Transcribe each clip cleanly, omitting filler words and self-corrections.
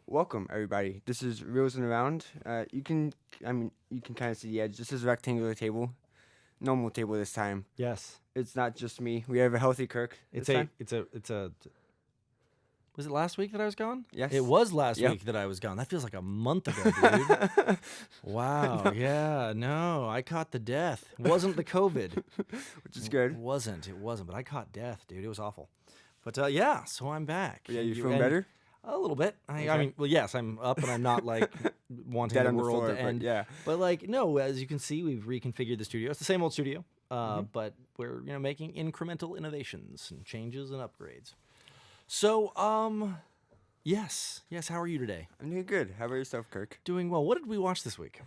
Welcome everybody. This is Reels and Around. You can kind of see the edge. This is a rectangular table, normal table this time. Yes. It's not just me. We have a healthy Kirk. It's this time. it's a. Was it last week that I was gone? Yes. It was last Yep. week that I was gone. That feels like a month ago, dude. Wow. Yeah. No, I caught the death. It wasn't the COVID. Which is good. It wasn't. But I caught death, dude. It was awful. But yeah, so I'm back. Yeah, you feeling and better? A little bit. I Okay. mean, well, yes, I'm up and I'm not like wanting Dead the on the world floor, to end. but yeah. But like, no, as you can see, we've reconfigured the studio. It's the same old studio, but we're making incremental innovations and changes and upgrades. So, yes. How are you today? I'm doing good. How about yourself, Kirk? Doing well. What did we watch this week?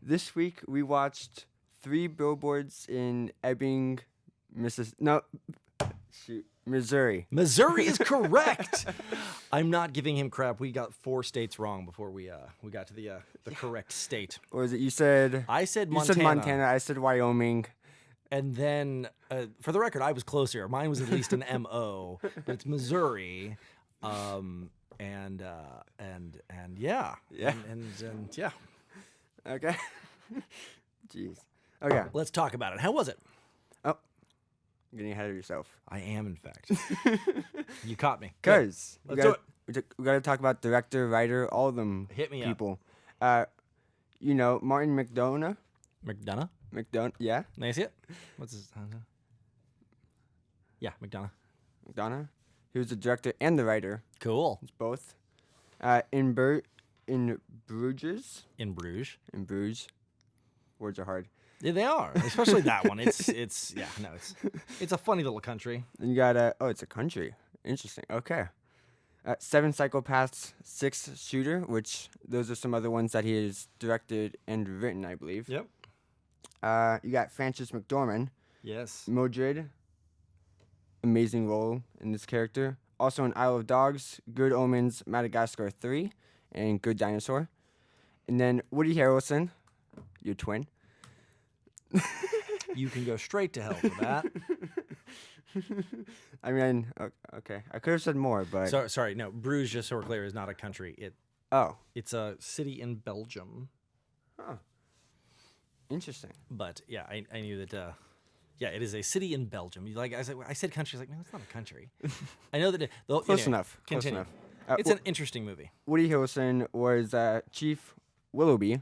This week we watched Three Billboards in Ebbing, Missouri. Missouri is correct. I'm not giving him crap. We got 4 states wrong before we got to the correct state. Or is it you said? I said You Montana. said Montana. I said Wyoming. And then, for the record, I was closer. Mine was at least an M-O, but it's Missouri. And yeah. Yeah. And yeah. Okay. Jeez. Okay. Let's talk about it. How was it? Oh, getting ahead of yourself. I am, in fact. You caught me. Cause Let's do it. we got to talk about director, writer, all of them. Hit me up. people. Martin McDonagh. McDonough? Yeah. May I see it? What's his? Yeah, McDonough. McDonagh. He was the director and the writer. Cool. It's both. In Bruges. In Bruges. In Bruges. Words are hard. Yeah, they are, especially that one. It's a funny little country. And you got it's a country. Interesting. Okay. 7 Psychopaths, 6 Shooter, which those are some other ones that he has directed and written, I believe. Yep. You got Frances McDormand, Yes. Mildred. Amazing role in this character. Also in Isle of Dogs, Good Omens, Madagascar 3, and Good Dinosaur. And then Woody Harrelson, your twin. You can go straight to hell for that. I mean, okay. I could have said more, but... Sorry, no. Bruges, just so we're clear, is not a country. It's a city in Belgium. Oh. Interesting. But yeah, I knew that. Yeah, it is a city in Belgium. Like I said country. Like, no, it's not a country. I know that. Close enough. Continue. Close enough. It's an interesting movie. Woody Harrelson was Chief Willoughby.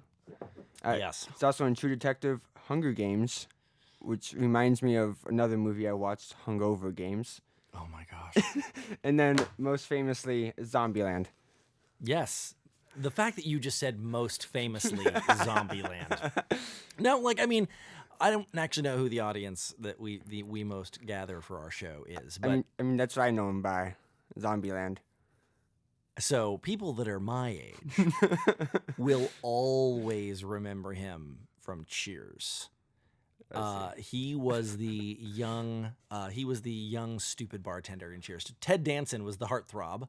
Yes. He's also in True Detective, Hunger Games, which reminds me of another movie I watched, Hungover Games. Oh my gosh. And then, most famously, Zombieland. Yes. The fact that you just said most famously Zombieland. No, like, I mean, I don't actually know who the audience that we most gather for our show is. But I mean, that's what I know him by, Zombieland. so people that are my age will always remember him from Cheers. He was the young stupid bartender in Cheers. Ted Danson was the heartthrob.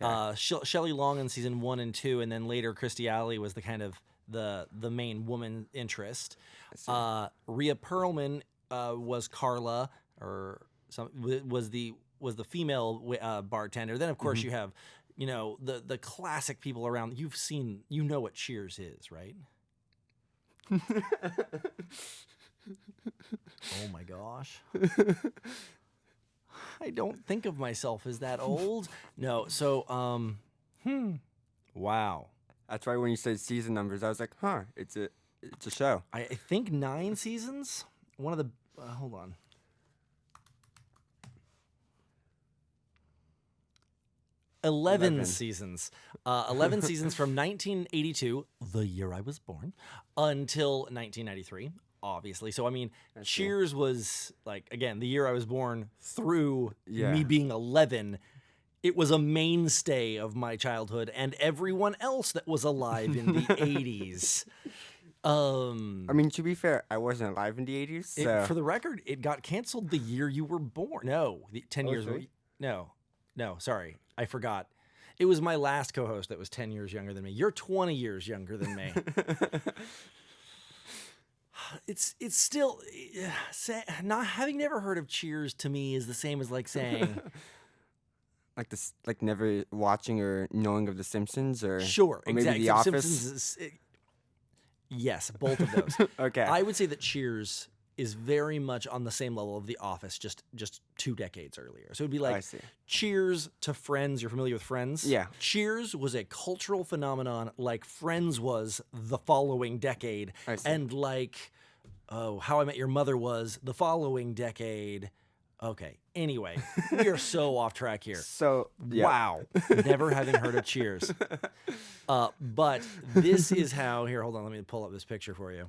Okay. Shelley Long in season 1 and 2, and then later Kirstie Alley was the kind of the main woman interest. Rhea Perlman was Carla, or was the female bartender. Then of course you have, the classic people around. You know what Cheers is, right? Oh my gosh. I don't think of myself as that old. No, so wow. That's why when you said season numbers, I was like, it's a show. I think 9 seasons. One of the hold on. 11 seasons. 11 seasons from 1982, the year I was born, until 1993. Obviously. So, I mean, Cheers was, like, again, the year I was born through me being 11. It was a mainstay of my childhood and everyone else that was alive in the 80s. I mean, to be fair, I wasn't alive in the 80s. So. For the record, it got canceled the year you were born. No, 10 years. No, sorry. I forgot. It was my last co-host that was 10 years younger than me. You're 20 years younger than me. It's still not having never heard of Cheers to me is the same as like saying like this, like never watching or knowing of The Simpsons, Sure, or maybe exactly. The Office. Simpsons yes, both of those. Okay. I would say that Cheers is very much on the same level of The Office, just 2 decades earlier. So it'd be I like see. Cheers to Friends. You're familiar with Friends? Yeah. Cheers was a cultural phenomenon like Friends was the following decade. I see. And like, How I Met Your Mother was the following decade. Okay. Anyway, we are so off track here. So yeah. Wow. Never having heard of Cheers. But this is how, here, hold on, let me pull up this picture for you.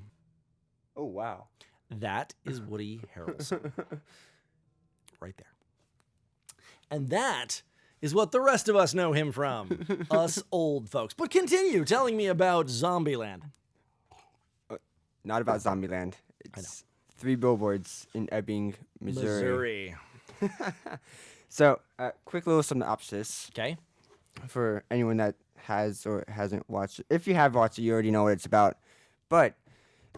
Oh wow. That is Woody Harrelson. Right there. And that is what the rest of us know him from. Us old folks. But continue telling me about Zombieland. Not about Zombieland. It's Three Billboards in Ebbing, Missouri. So, quick little synopsis Okay. for anyone that has or hasn't watched it. If you have watched it, you already know what it's about. But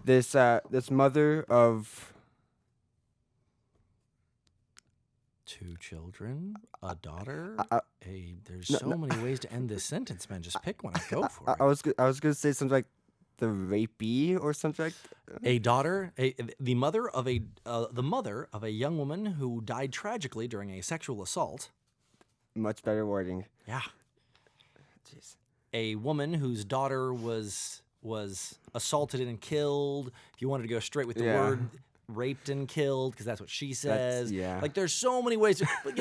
this mother of 2 children, a daughter, there's no, so many ways to end this sentence, man. Just pick one and go for it. I was gonna say something like the rapee or something like A daughter, the mother of a young woman who died tragically during a sexual assault. much better wording. Yeah. Jeez. A woman whose daughter was assaulted and killed. If you wanted to go straight with the Yeah. word, raped and killed, because that's what she says. yeah. Like there's so many ways to, but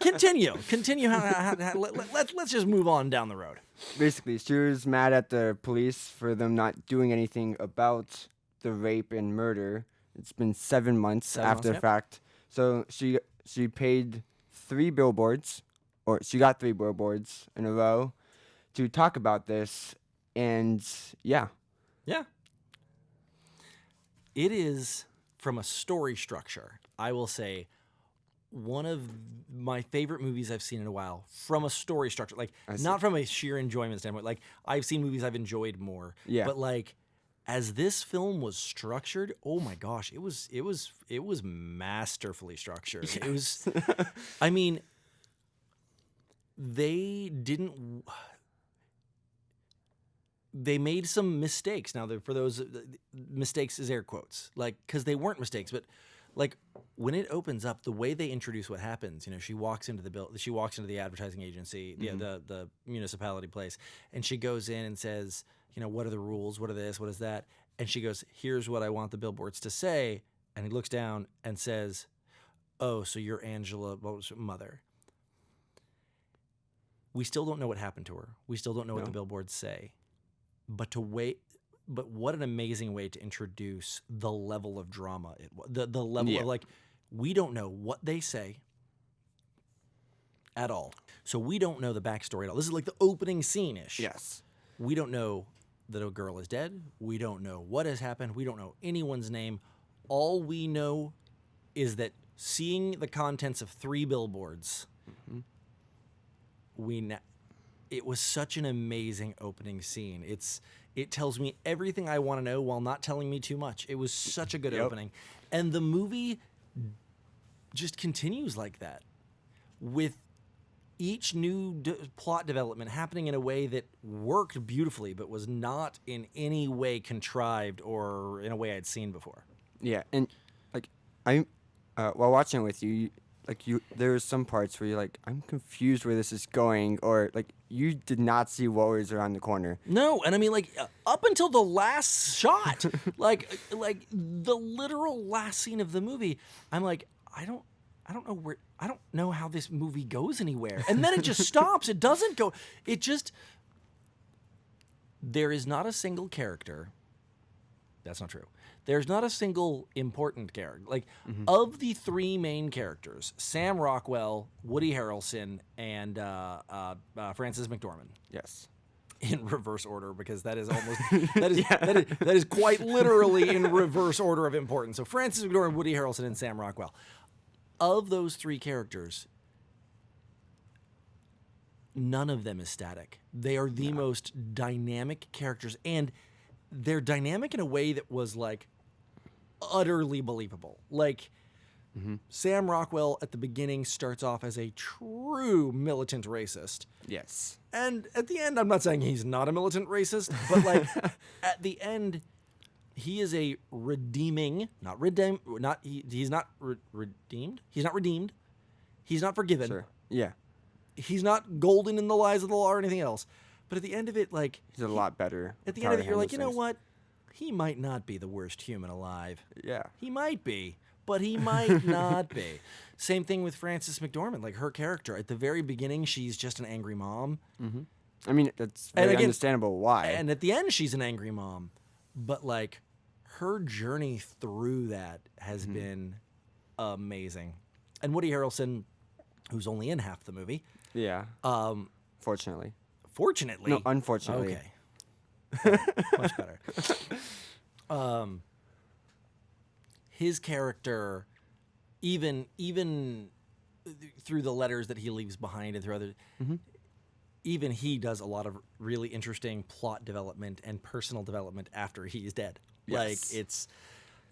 continue. Let's just move on down the road. Basically, she was mad at the police for them not doing anything about the rape and murder. It's been 7 months 7 after the months, fact. So she paid 3 billboards, or she got 3 billboards in a row to talk about this. And yeah, Yeah. It is, from a story structure, I will say, one of my favorite movies I've seen in a while from a story structure. Like, not from a sheer enjoyment standpoint. Like, I've seen movies I've enjoyed more. Yeah. But like, as this film was structured, oh my gosh, it was masterfully structured. It was, I mean, they made some mistakes. Now, for those mistakes is air quotes, like, because they weren't mistakes, but like when it opens up, the way they introduce what happens, she walks into the advertising agency, the municipality place, and she goes in and says, what are the rules? What are this? What is that? And she goes, here's what I want the billboards to say. And he looks down and says, oh, so you're Angela, mother. We still don't know what happened to her. We still don't know what the billboards say. But what an amazing way to introduce the level of drama. The level of, like, we don't know what they say at all. So we don't know the backstory at all. This is like the opening scene-ish. yes. We don't know that a girl is dead. We don't know what has happened. We don't know anyone's name. All we know is that seeing the contents of 3 billboards, it was such an amazing opening scene. It tells me everything I want to know while not telling me too much. It was such a good opening. And the movie just continues like that, with each new plot development happening in a way that worked beautifully, but was not in any way contrived or in a way I'd seen before. Yeah, and like while watching it with you, there's some parts where you're like, I'm confused where this is going, or like you did not see what was around the corner. No, and I mean, like, up until the last shot, like the literal last scene of the movie, I'm like, I don't know how this movie goes anywhere. And then it just stops. It doesn't go. There is not a single character. That's not true. There's not a single important character. Like, of the 3 main characters, Sam Rockwell, Woody Harrelson, and Frances McDormand. Yes. In reverse order, because that is almost that is quite literally in reverse order of importance. So Frances McDormand, Woody Harrelson, and Sam Rockwell. Of those 3 characters, none of them is static. They are the most dynamic characters, and they're dynamic in a way that was like utterly believable. Like, Sam Rockwell at the beginning starts off as a true militant racist. Yes. And at the end, I'm not saying he's not a militant racist, but like at the end, he is a redeeming, he's not redeemed. He's not redeemed. He's not forgiven. Sure. Yeah. He's not golden in the eyes of the law or anything else. But at the end of it, like... He's a lot better. At the end of it, you're like, you know what? He might not be the worst human alive. Yeah. He might be, but he might not be. Same thing with Frances McDormand, like her character. At the very beginning, she's just an angry mom. Mm-hmm. I mean, that's very understandable why. And at the end, she's an angry mom. But, like, her journey through that has been amazing. And Woody Harrelson, who's only in half the movie. Yeah. Fortunately. Fortunately? No, unfortunately. Okay. Much better. His character, even through the letters that he leaves behind and through other, even he does a lot of really interesting plot development and personal development after he's dead. Yes. Like it's,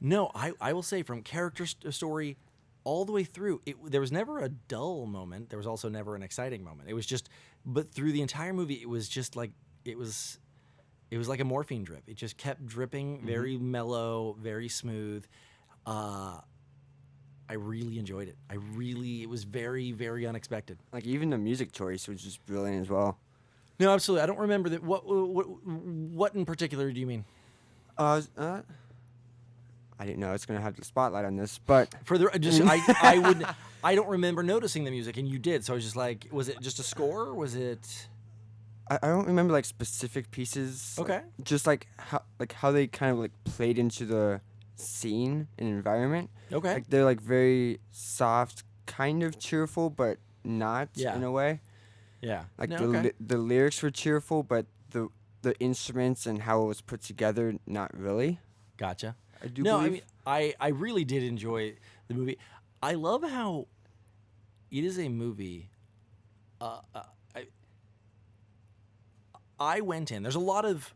no, I will say from character story all the way through, there was never a dull moment. There was also never an exciting moment. It was just, but through the entire movie, it was just like, it was like a morphine drip. It just kept dripping, very mellow, very smooth. I really enjoyed it. It was very, very unexpected. Like even the music choice was just brilliant as well. No, absolutely. I don't remember that. What in particular do you mean? I didn't know it's gonna have the spotlight on this, but I don't remember noticing the music, and you did. So I was just like, was it just a score? Was it? I don't remember like specific pieces. Okay. Like, just like how they kind of like played into the scene and environment. Okay. Like they're like very soft, kind of cheerful, but not in a way. Yeah. Like No, the lyrics were cheerful, but the instruments and how it was put together, not really. Gotcha. I do No, believe. I mean, I really did enjoy the movie. I love how it is a movie. I went in. There's a lot of,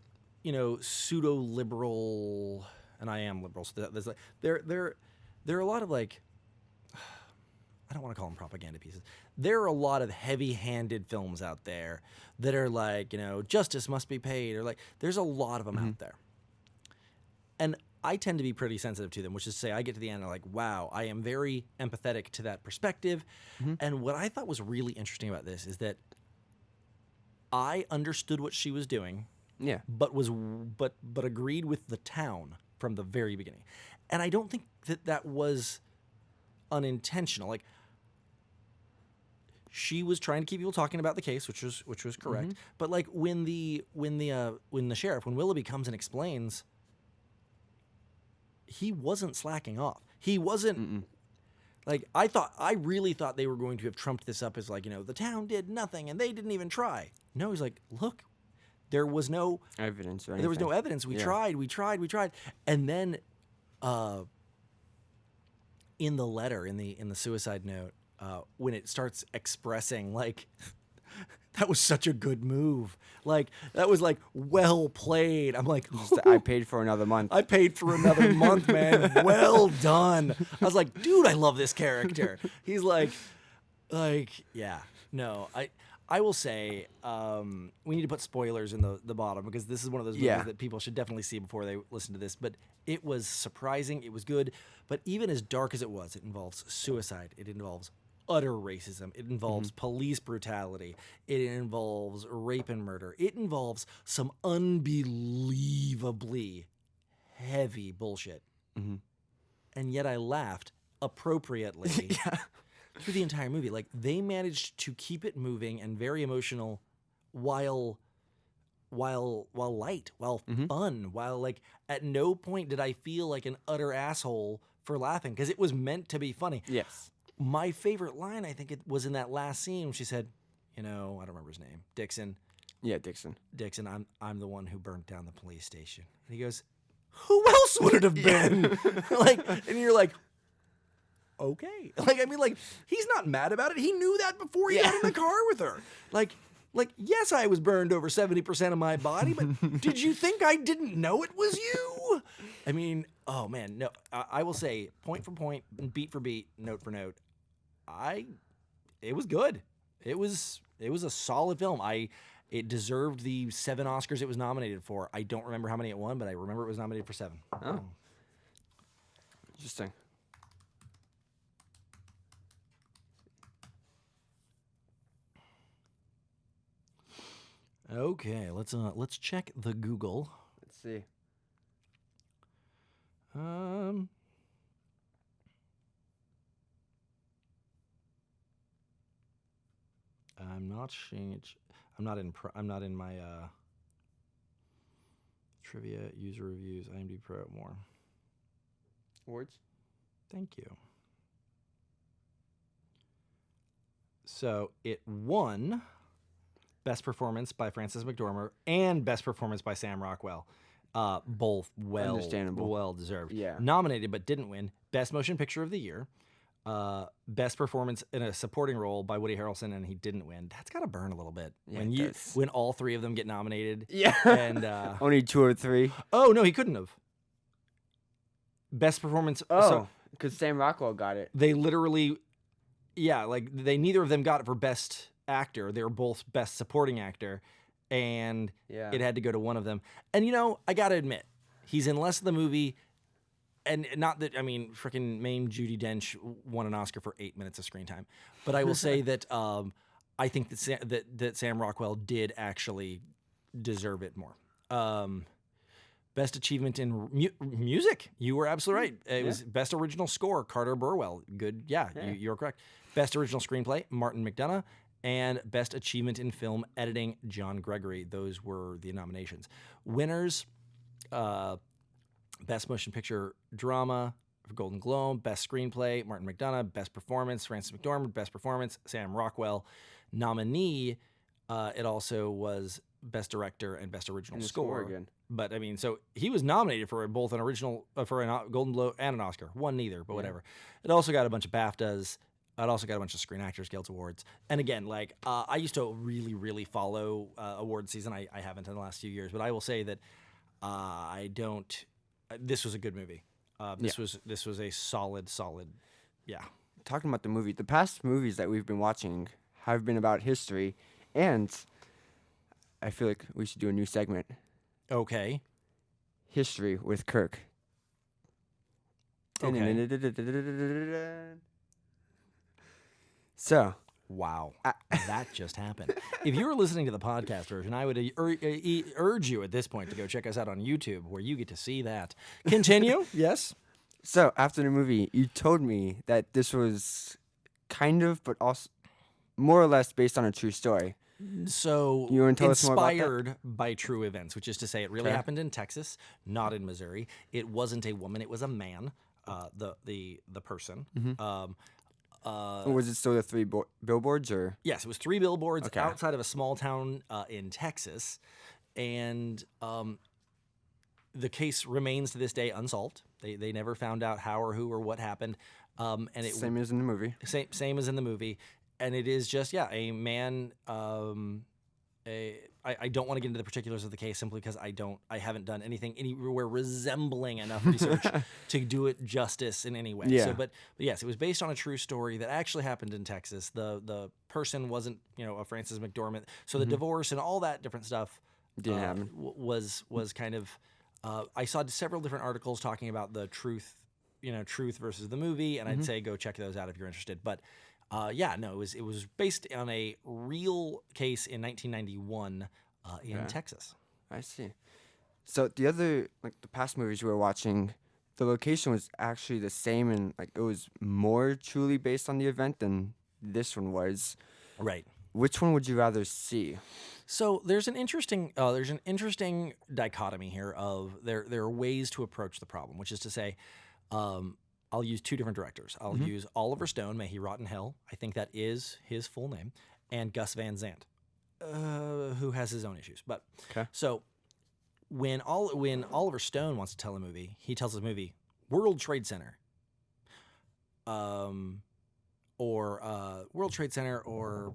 pseudo liberal, and I am liberal. So there's like there are a lot of like, I don't want to call them propaganda pieces. There are a lot of heavy-handed films out there that are like, justice must be paid, or like, there's a lot of them out there. And I tend to be pretty sensitive to them, which is to say I get to the end and I'm like, wow, I am very empathetic to that perspective. And what I thought was really interesting about this is that I understood what she was doing, but agreed with the town from the very beginning. And I don't think that was unintentional. Like, she was trying to keep people talking about the case, which was correct. But like when the sheriff, when Willoughby comes and explains, he wasn't slacking off. He wasn't like, I really thought they were going to have trumped this up as like, the town did nothing and they didn't even try. No, he's like, look, there was no evidence or anything. There was no evidence. We tried. And then in the letter, in the suicide note, when it starts expressing like, that was such a good move. Like, that was like, well played. I'm like, I paid for another month. I paid for another month, man. Well done. I was like, dude, I love this character. He's like, yeah. No, I will say, we need to put spoilers in the bottom, because this is one of those movies that people should definitely see before they listen to this. But it was surprising. It was good. But even as dark as it was, it involves suicide. It involves utter racism. It involves police brutality. It involves rape and murder. It involves some unbelievably heavy bullshit. And yet I laughed appropriately through the entire movie. Like, they managed to keep it moving and very emotional while light, while fun, while like at no point did I feel like an utter asshole for laughing, because it was meant to be funny. Yes. My favorite line, I think it was in that last scene when she said, I don't remember his name, Dixon. Yeah, Dixon. Dixon, I'm the one who burnt down the police station. And he goes, who else would it have been? And you're like, okay. Like, I mean, like, he's not mad about it. He knew that before he got in the car with her. Like, yes, I was burned over 70% of my body, but did you think I didn't know it was you? I mean, Oh man, no. I will say point for point, beat for beat, note for note. It was good. It was a solid film. It deserved the 7 Oscars it was nominated for. I don't remember how many it won, but I remember it was nominated for 7. Oh, interesting. Okay, let's check the Google. Let's see. I'm not seeing it. I'm not in my trivia, user reviews, IMDb Pro more. Awards. Thank you. So it won Best Performance by Frances McDormand and Best Performance by Sam Rockwell. Both Understandable. well deserved. Yeah. Nominated but didn't win. Best Motion Picture of the Year. Best Performance in a Supporting Role by Woody Harrelson, and he didn't win. That's got to burn a little bit Yeah, when all 3 of them get nominated. Yeah. And Only 2 or 3. oh no, he couldn't have. Best Performance. Oh, because Sam Rockwell got it. They literally, yeah, like neither of them got it for Best Actor. They were both Best Supporting Actor, and Yeah. it had to go to one of them. And I gotta admit, he's in less of the movie. And not that, freaking Maine Judi Dench won an Oscar for 8 minutes of screen time. But I will say that I think that Sam Rockwell did actually deserve it more. Best achievement in music. You were absolutely right. It was Best Original Score, Carter Burwell. Good. Yeah. You're correct. Best Original Screenplay, Martin McDonagh. And Best Achievement in Film Editing, John Gregory. Those were the nominations. Winners, Best Motion Picture Drama for Golden Globe, Best Screenplay, Martin McDonagh, Best Performance, Frances McDormand, Best Performance, Sam Rockwell. Nominee, it also was Best Director and Best Original Score. Again. But so he was nominated for both an original, for a Golden Globe and an Oscar. Won neither, but whatever. It also got a bunch of BAFTAs. It also got a bunch of Screen Actors Guild Awards. And again, I used to really, really follow award season. I haven't in the last few years, but I will say that I don't. This was a good movie. This was a solid. Yeah. Talking about the movie, the past movies that we've been watching have been about history, and I feel like we should do a new segment. Okay. History with Kirk. Okay. So. Wow, that just happened. If you were listening to the podcast version, I would urge you at this point to go check us out on YouTube, where you get to see that. Continue. Yes. So after the movie, you told me that this was kind of, but also more or less based on a true story. So you want to tell us more about that? Inspired by true events, which is to say, it really happened in Texas, not in Missouri. It wasn't a woman; it was a man. The person. Mm-hmm. Or was it still the 3 billboards, or? Yes, it was 3 billboards outside of a small town in Texas, and the case remains to this day unsolved. They never found out how or who or what happened. And it same as in the movie. Same as in the movie, and it is just a man. I don't want to get into the particulars of the case simply because I haven't done anything anywhere resembling enough research to do it justice in any way. Yeah. So, but yes, it was based on a true story that actually happened in Texas. The person wasn't a Frances McDormand. So the divorce and all that different stuff didn't happen. Was kind of. I saw several different articles talking about the truth versus the movie, and I'd say go check those out if you're interested. But it was based on a real case in 1991 in Texas. I see. So the other, the past movies we were watching, the location was actually the same, and it was more truly based on the event than this one was. Right. Which one would you rather see? So there's an interesting dichotomy here of there are ways to approach the problem, which is to say, I'll use 2 different directors. I'll use Oliver Stone, may he rot in hell. I think that is his full name, and Gus Van Sant, who has his own issues. But so when Oliver Stone wants to tell a movie, he tells his movie World Trade Center, or World Trade Center or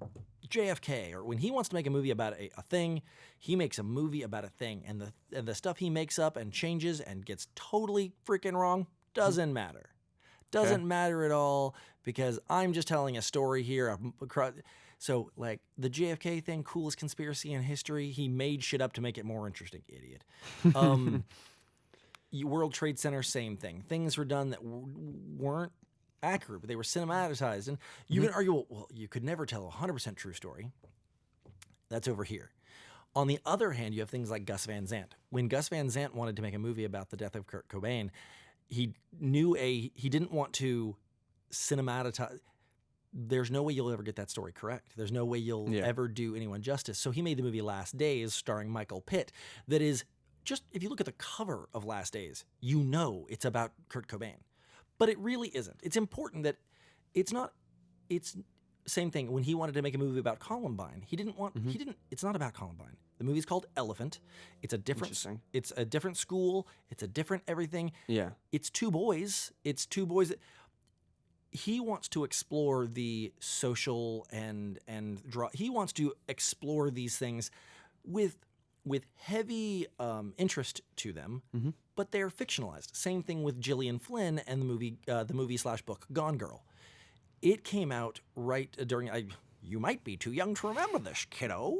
JFK, or when he wants to make a movie about a thing, he makes a movie about a thing, and the stuff he makes up and changes and gets totally freaking wrong doesn't matter. Doesn't matter at all, because I'm just telling a story here. So, like, the JFK thing, coolest conspiracy in history, he made shit up to make it more interesting, idiot. World Trade Center, same thing. Things were done that weren't accurate, but they were cinematized. And you can argue, well, you could never tell a 100% true story. That's over here. On the other hand, you have things like Gus Van Sant. When Gus Van Sant wanted to make a movie about the death of Kurt Cobain, he didn't want to cinematize. There's no way you'll ever get that story correct. There's no way you'll ever do anyone justice. So he made the movie Last Days, starring Michael Pitt, that is just, if you look at the cover of Last Days, you know it's about Kurt Cobain. But it really isn't. It's important that it's not, it's same thing. When he wanted to make a movie about Columbine, it's not about Columbine. The movie's called Elephant. It's a different school. It's a different everything. Yeah. It's two boys. That, he wants to explore the social and he wants to explore these things with heavy interest to them, but they're fictionalized. Same thing with Gillian Flynn and the movie/book Gone Girl. It came out right during. You might be too young to remember this, kiddo,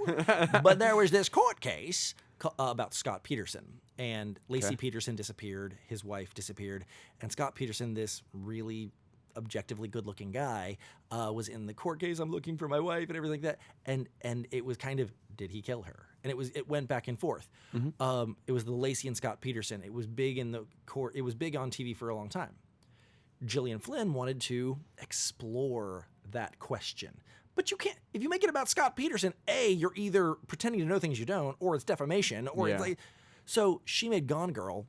but there was this court case about Scott Peterson, and Lacey Peterson disappeared. His wife disappeared, and Scott Peterson, this really objectively good-looking guy, was in the court case. I'm looking for my wife and everything like that. And it was kind of, did he kill her? And it went back and forth. It was the Lacey and Scott Peterson. It was big in the court. It was big on TV for a long time. Gillian Flynn wanted to explore that question. But you can't, if you make it about Scott Peterson, A, you're either pretending to know things you don't, or it's defamation, or it's like, so she made Gone Girl,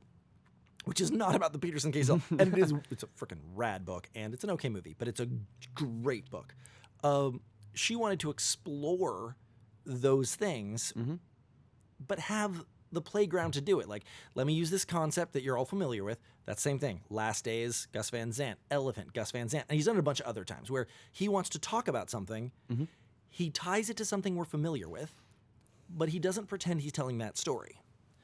which is not about the Peterson case, and it's a freaking rad book, and it's an okay movie, but it's a great book. She wanted to explore those things, but have the playground to do it. Like, let me use this concept that you're all familiar with. That same thing. Last Days, Gus Van Sant. Elephant, Gus Van Sant. And he's done it a bunch of other times where he wants to talk about something. He ties it to something we're familiar with, but he doesn't pretend he's telling that story.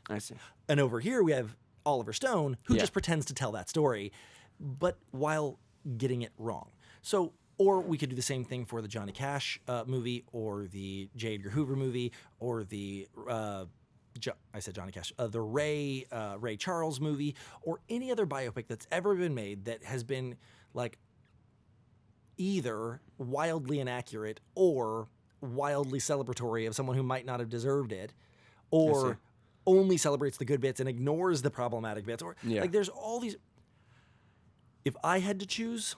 I see. And over here we have Oliver Stone, who just pretends to tell that story, but while getting it wrong. So, or we could do the same thing for the Johnny Cash movie, or the J. Edgar Hoover movie, or the I said Johnny Cash, the Ray Charles movie, or any other biopic that's ever been made that has been like either wildly inaccurate or wildly celebratory of someone who might not have deserved it, or only celebrates the good bits and ignores the problematic bits, or like there's all these. If I had to choose,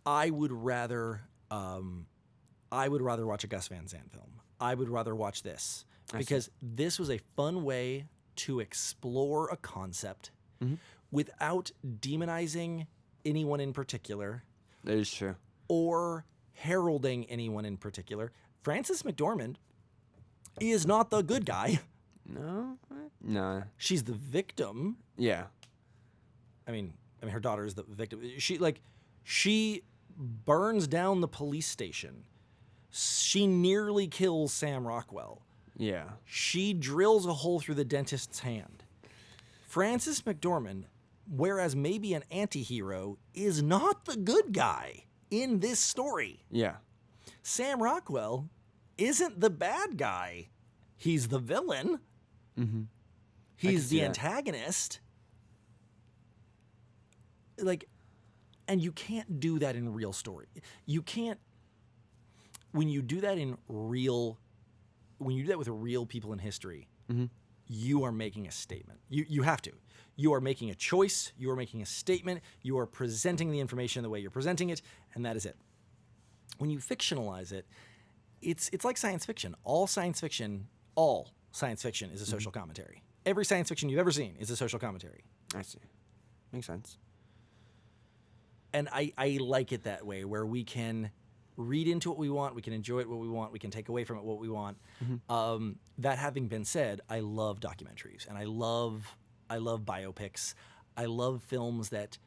I would rather watch a Gus Van Sant film. I would rather watch this. Because this was a fun way to explore a concept without demonizing anyone in particular. That is true. Or heralding anyone in particular. Frances McDormand is not the good guy. No. She's the victim. Yeah. I mean, her daughter is the victim. She burns down the police station. She nearly kills Sam Rockwell. Yeah. She drills a hole through the dentist's hand. Frances McDormand, whereas maybe an anti-hero, is not the good guy in this story. Yeah. Sam Rockwell isn't the bad guy. He's the villain. He's the antagonist. Like, and you can't do that in real story. You can't, when you do that with real people in history, you are making a statement. You have to. You are making a choice. You are making a statement. You are presenting the information the way you're presenting it, and that is it. When you fictionalize it, it's like science fiction. All science fiction is a social commentary. Every science fiction you've ever seen is a social commentary. I see. Makes sense. And I like it that way, where we can read into what we want, we can enjoy it what we want, we can take away from it what we want. That having been said, I love documentaries, and I love biopics. I love films that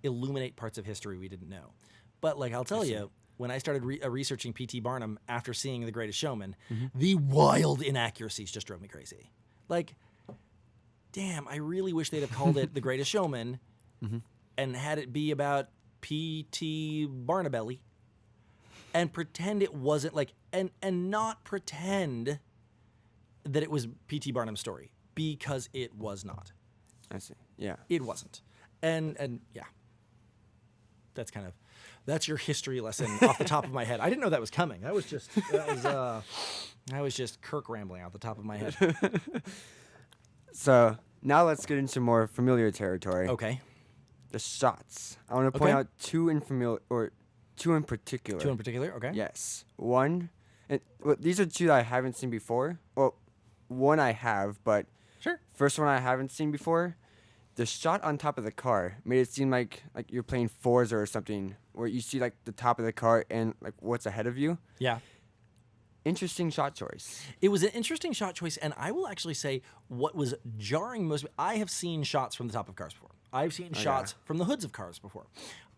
illuminate parts of history we didn't know. But like I'll tell you, when I started researching P.T. Barnum after seeing The Greatest Showman, the wild inaccuracies just drove me crazy. Like, damn, I really wish they'd have called it The Greatest Showman and had it be about P.T. Barnabelly and pretend it wasn't like, and not pretend that it was P.T. Barnum's story, because it was not. I see. Yeah. It wasn't. And yeah, that's your history lesson off the top of my head. I didn't know that was coming. I was just Kirk rambling off the top of my head. So now let's get into more familiar territory. Okay. The shots. I want to point out two in particular. Two in particular. Okay. Yes. One, and these are two that I haven't seen before. Well, one I have, but sure. First one I haven't seen before. The shot on top of the car made it seem like you're playing Forza or something, where you see like the top of the car and like what's ahead of you. Yeah. Interesting shot choice. It was an interesting shot choice, and I will actually say what was jarring most. I have seen shots from the top of cars before. I've seen shots from the hoods of cars before.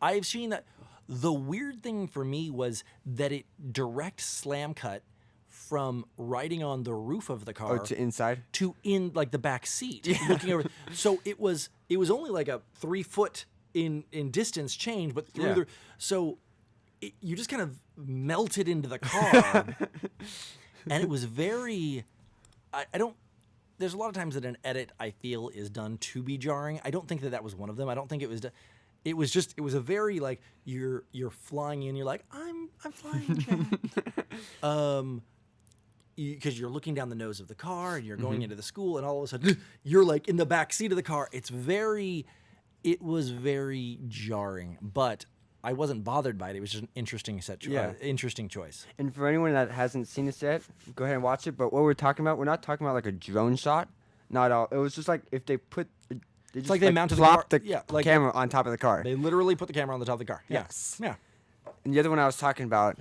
I've seen that. The weird thing for me was that it direct slam cut from riding on the roof of the car to inside to in like the back seat, looking over. So it was only like a 3 foot in distance change, but through you just kind of melted into the car, and it was very. I don't. There's a lot of times that an edit I feel is done to be jarring. I don't think that was one of them. I don't think it was. It was a very like you're flying in. You're like I'm flying back. Because you're looking down the nose of the car and you're going into the school, and all of a sudden you're like in the back seat of the car. It was very jarring, but I wasn't bothered by it. It was just an interesting interesting choice. And for anyone that hasn't seen this yet, go ahead and watch it. But what we're talking about, we're not talking about like a drone shot. Not at all. It was just like if they put. It's like they mounted the camera on top of the car. They literally put the camera on the top of the car. Yes. Yeah. And the other one I was talking about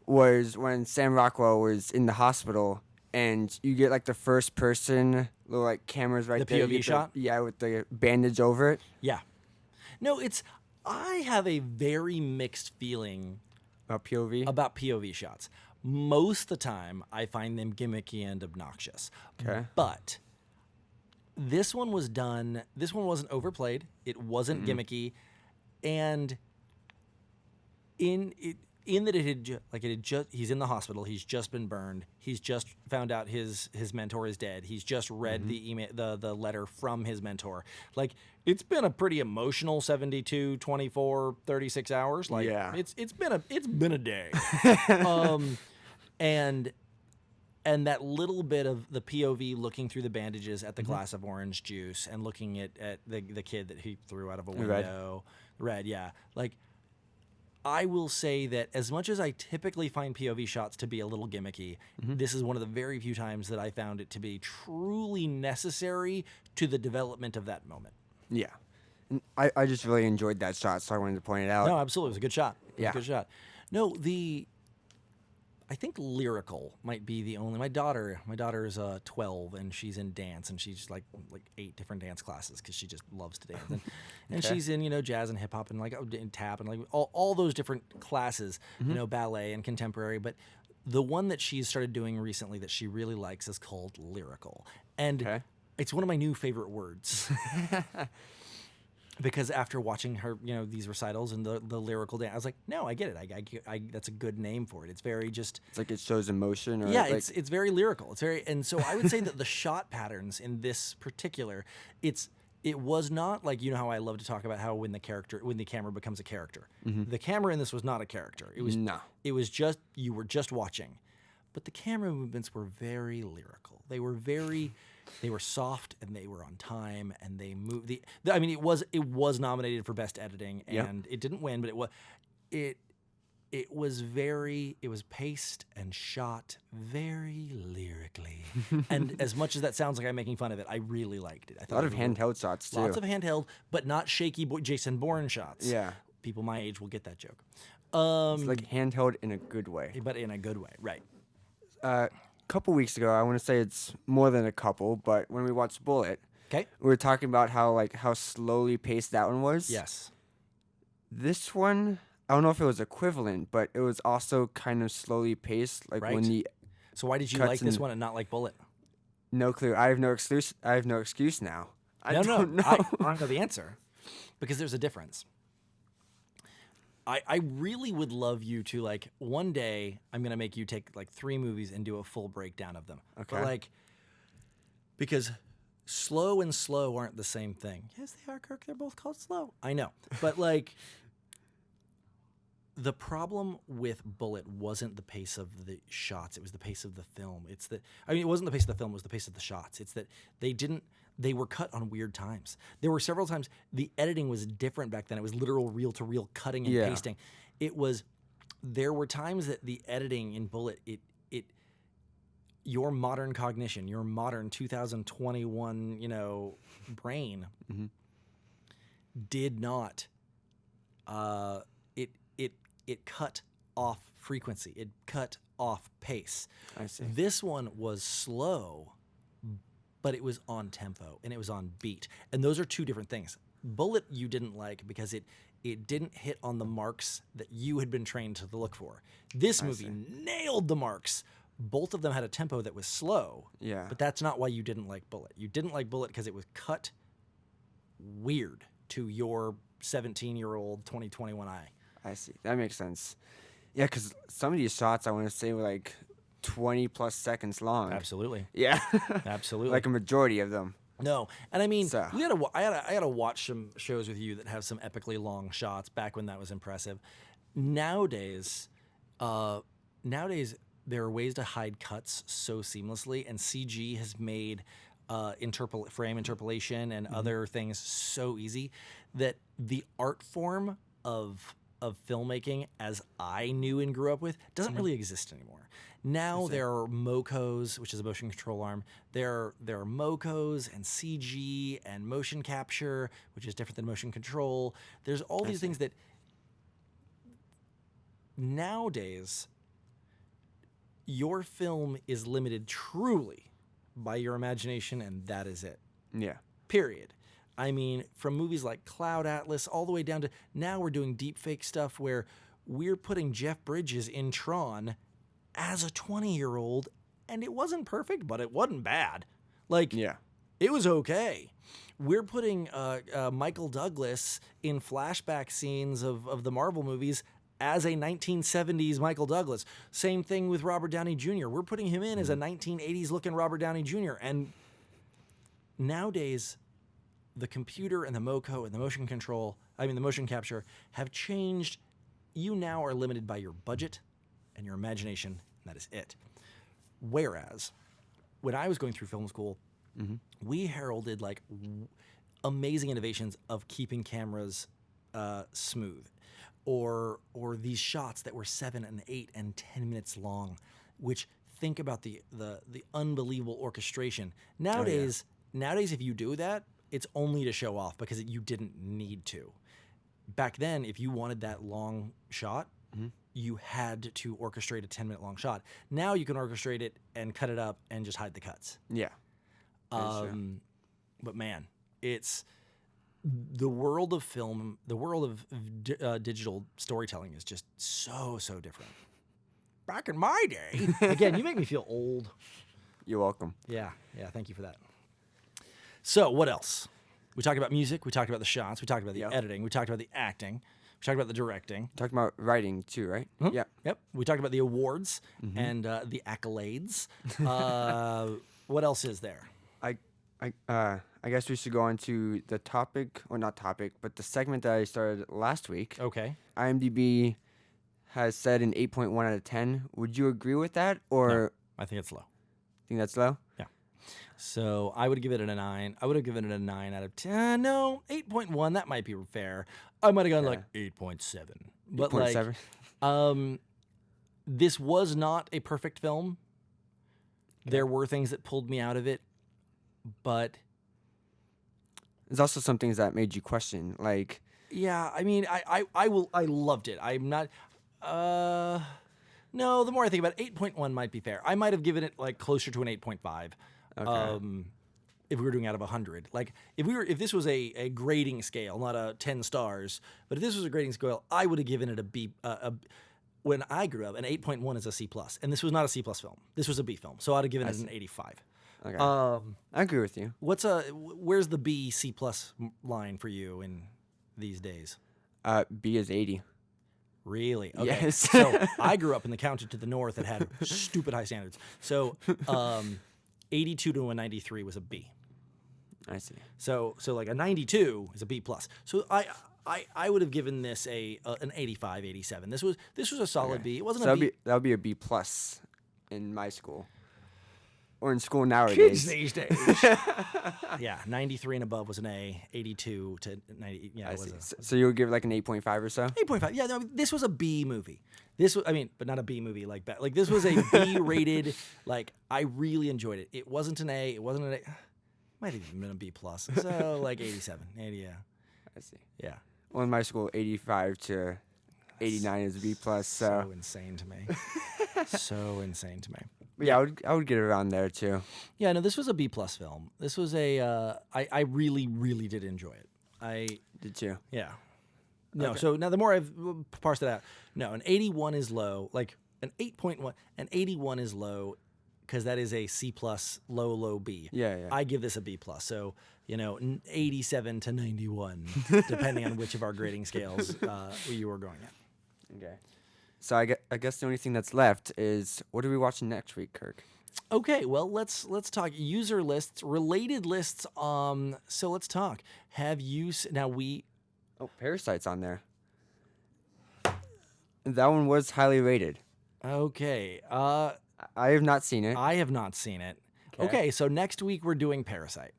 was when Sam Rockwell was in the hospital, and you get like the first person little like cameras right there. The POV shot? With the bandage over it. Yeah. No, I have a very mixed feeling about POV. About POV shots. Most of the time, I find them gimmicky and obnoxious. Okay. But this one was done. This one wasn't overplayed. It wasn't gimmicky, and he's in the hospital. He's just been burned. He's just found out his mentor is dead. He's just read the email, the letter from his mentor. Like, it's been a pretty emotional 72, 24, 36 hours. Like, it's been a day. And that little bit of the POV looking through the bandages at the glass of orange juice and looking at the kid that he threw out of a window. Red, yeah. Like, I will say that as much as I typically find POV shots to be a little gimmicky, this is one of the very few times that I found it to be truly necessary to the development of that moment. Yeah. And I just really enjoyed that shot, so I wanted to point it out. No, absolutely. It was a good shot. Yeah. Good shot. No, I think lyrical might be the only. My daughter is 12, and she's in dance, and she's like 8 different dance classes because she just loves to dance, and she's in jazz and hip hop and and tap and like all those different classes, ballet and contemporary. But the one that she's started doing recently that she really likes is called lyrical, and it's one of my new favorite words. Because after watching her, these recitals and the lyrical dance, I was like, no, I get it. I that's a good name for it. It's very just. It's like it shows emotion. Or it's very lyrical. It's very, and so I would say that the shot patterns in this particular, it was not like, how I love to talk about how when the camera becomes a character. The camera in this was not a character. It was It was just, you were just watching, but the camera movements were very lyrical. They were soft and they were on time and they moved. It was nominated for best editing and it didn't win, but it was paced and shot very lyrically. And as much as that sounds like I'm making fun of it, I really liked it. I thought a lot of handheld shots too. Lots of handheld, but not shaky Jason Bourne shots. Yeah. People my age will get that joke. It's like handheld in a good way. But in a good way, right. Couple weeks ago, I want to say it's more than a couple, but when we watched Bullet, we were talking about how slowly paced that one was. Yes. This one, I don't know if it was equivalent, but it was also kind of slowly paced. Like when Right. the So why did you cuts like this in- one and not like Bullet? no clue. I have no excuse. I have no excuse now. I don't know. I don't know the answer because there's a difference. I really would love you to, like, one day I'm going to make you take like 3 movies and do a full breakdown of them. Okay. But like, because slow and slow aren't the same thing. Yes, they are, Kirk. They're both called slow. I know. But like, the problem with Bullet wasn't the pace of the shots. It was the pace of the film. It wasn't the pace of the film. It was the pace of the shots. It's that they were cut on weird times. There were several times the editing was different back then. It was literal reel-to-reel cutting and Yeah. pasting. There were times that the editing in Bullet, your modern cognition, your modern 2021, brain did not, it cut off frequency. It cut off pace. I see. This one was slow, but it was on tempo and it was on beat. And those are 2 different things. Bullet you didn't like because it didn't hit on the marks that you had been trained to look for. This movie nailed the marks. Both of them had a tempo that was slow. Yeah. But that's not why you didn't like Bullet. You didn't like Bullet because it was cut weird to your 17-year-old 2021 eye. I see. That makes sense. Yeah, because some of these shots I want to say were like 20 plus seconds long. Absolutely. Yeah. Absolutely. Like a majority of them. No, and I mean, So- I had to watch some shows with you that have some epically long shots back when that was impressive. Nowadays, there are ways to hide cuts so seamlessly, and CG has made frame interpolation and other things so easy that the art form of filmmaking, as I knew and grew up with, doesn't really exist anymore. Now there are MoCos, which is a motion control arm. There are MoCos and CG and motion capture, which is different than motion control. There's all these things that nowadays your film is limited truly by your imagination, and that is it. Yeah. Period. I mean, from movies like Cloud Atlas all the way down to now we're doing deepfake stuff where we're putting Jeff Bridges in Tron as a 20-year-old, and it wasn't perfect, but it wasn't bad. Like, Yeah. it was okay. We're putting Michael Douglas in flashback scenes of the Marvel movies as a 1970s Michael Douglas. Same thing with Robert Downey Jr. We're putting him in as a 1980s looking Robert Downey Jr. And nowadays, the computer and the MoCo and the motion capture have changed. You now are limited by your budget and your imagination, and that is it. Whereas, when I was going through film school, we heralded like amazing innovations of keeping cameras smooth, or these shots that were 7 and 8 and 10 minutes long, which think about the unbelievable orchestration. Nowadays, if you do that, it's only to show off because you didn't need to. Back then, if you wanted that long shot, you had to orchestrate a 10-minute long shot. Now you can orchestrate it and cut it up and just hide the cuts. Yeah. That's true. But man, it's the world of film, the world of digital storytelling is just so different. Back in my day, again, you make me feel old. You're welcome. Yeah, thank you for that. So, what else? We talked about music, we talked about the shots, we talked about the editing, we talked about the acting, we talked about the directing. Talking about writing too, right? Yeah. Yep. We talked about the awards and the accolades. What else is there? I guess we should go on to the topic, or not topic, but the segment that I started last week. Okay. IMDb has said an 8.1 out of 10. Would you agree with that, or No, I think it's low. think that's low? Yeah. So I would give it a 9. I would have given it a 9 out of 10. No, 8.1. That might be fair. I might have gone like 8.7. But 8.7? This was not a perfect film. There were things that pulled me out of it, but There's also some things that made you question, like yeah, I mean, I loved it. I'm not. No, the more I think about it, 8.1 might be fair. I might have given it like closer to an 8.5. Okay. if we were doing out of 100. Like if this was a grading scale, not a 10 stars, but if this was a grading scale, I would have given it a B. When I grew up, an 8.1 is a C+, and this was not a C+ film. This was a B film, so I'd have given it an 85. Okay. I agree with you. Where's the B C+ line for you in these days? B is 80. Really? Okay. Yes. So I grew up in the county to the north that had stupid high standards. So 82 to a 93 was a B. I see. So like a 92 is a B+. So I would have given this an 85, 87. This was a solid B. It wasn't So a B. that would be a B+ in my school. Or in school nowadays. Kids these days. Yeah, 93 and above was an A. 82 to 90. Yeah, it was So you would give like an 8.5 or so? 8.5. Yeah, no, this was a B movie. This was, but not a B movie like that. Like this was a B rated. Like I really enjoyed it. It wasn't an A. It wasn't an A. Might have even been a B+. So like 87, 80. Yeah. I see. Yeah. Well, in my school, 85 to 89 is a B+. So insane to me. So insane to me. But yeah, I would get around there too. Yeah, no, this was a B+ film. This was I really, really did enjoy it. I did too. Yeah. No, Okay. so now the more I've parsed it out, no, an 81 is low. Like an 8.1, an 81 is low because that is a C+, low B. Yeah. I give this a B+. So, 87 to 91, depending on which of our grading scales you were going at. Okay. So I guess the only thing that's left is what are we watching next week, Kirk? Okay, well let's talk user lists, related lists. So let's talk. Have you now we? Oh, Parasite's on there. That one was highly rated. Okay. I have not seen it. I have not seen it. Okay, so next week we're doing Parasite.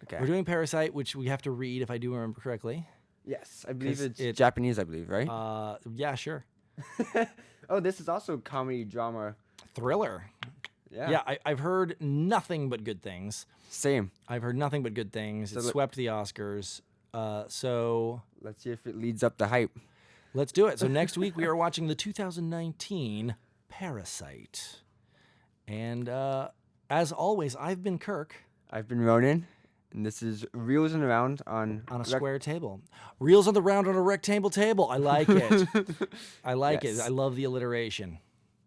Okay. We're doing Parasite, which we have to read if I do remember correctly. Yes, I believe 'Cause it's Japanese. I believe, right? Yeah, sure. Oh, this is also comedy drama. Thriller. Yeah. Yeah, I've heard nothing but good things. Same. I've heard nothing but good things. So It swept the Oscars. So Let's see if it leads up the hype. let's do it. So next week we are watching the 2019 Parasite. And as always, I've been Kirk. I've been Ronan, and this is Reels and Around on On a square table. Reels on the round on a rectangle table. I like it. I like Yes. it. I love the alliteration.